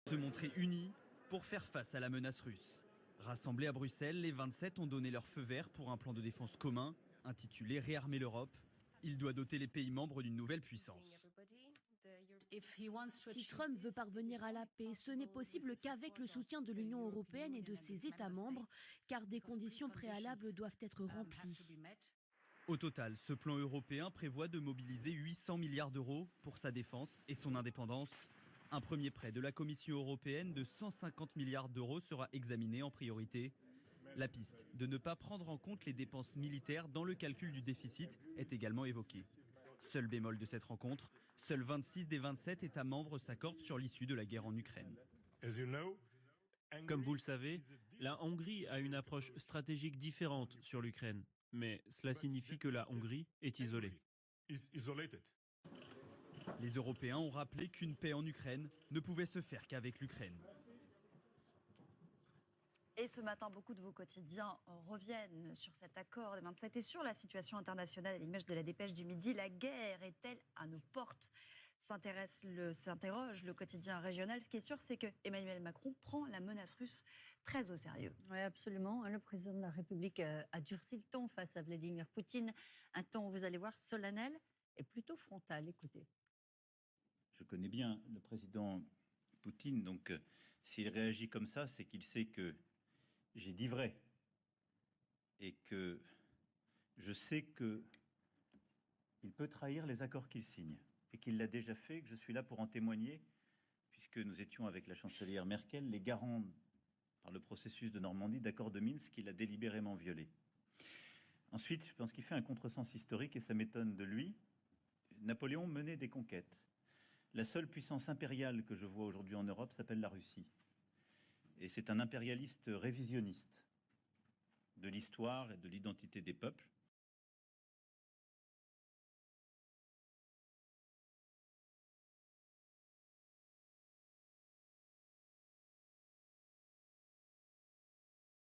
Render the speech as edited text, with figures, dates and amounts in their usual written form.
Se montrer unis pour faire face à la menace russe. Rassemblés à Bruxelles, les 27 ont donné leur feu vert pour un plan de défense commun intitulé Réarmer l'Europe. Il doit doter les pays membres d'une nouvelle puissance. Si Trump veut parvenir à la paix, ce n'est possible qu'avec le soutien de l'Union européenne et de ses États membres, car des conditions préalables doivent être remplies. Au total, ce plan européen prévoit de mobiliser 800 milliards d'euros pour sa défense et son indépendance. Un premier prêt de la Commission européenne de 150 milliards d'euros sera examiné en priorité. La piste de ne pas prendre en compte les dépenses militaires dans le calcul du déficit est également évoquée. Seul bémol de cette rencontre, seuls 26 des 27 États membres s'accordent sur l'issue de la guerre en Ukraine. Comme vous le savez, la Hongrie a une approche stratégique différente sur l'Ukraine. Mais cela signifie que la Hongrie est isolée. Les Européens ont rappelé qu'une paix en Ukraine ne pouvait se faire qu'avec l'Ukraine. Et ce matin, beaucoup de vos quotidiens reviennent sur cet accord des 27 et sur la situation internationale à l'image de la dépêche du midi. La guerre est-elle à nos portes ? S'interroge le quotidien régional. Ce qui est sûr, c'est que Emmanuel Macron prend la menace russe très au sérieux. Oui, absolument. Le président de la République a durci le ton face à Vladimir Poutine. Un ton, vous allez voir, solennel et plutôt frontal. Écoutez. Je connais bien le président Poutine, donc s'il réagit comme ça, c'est qu'il sait que j'ai dit vrai et que je sais qu'il peut trahir les accords qu'il signe et qu'il l'a déjà fait, que je suis là pour en témoigner, puisque nous étions avec la chancelière Merkel les garants par le processus de Normandie d'accords de Minsk qu'il a délibérément violé. Ensuite, je pense qu'il fait un contresens historique et ça m'étonne de lui. Napoléon menait des conquêtes. La seule puissance impériale que je vois aujourd'hui en Europe s'appelle la Russie. Et c'est un impérialiste révisionniste de l'histoire et de l'identité des peuples.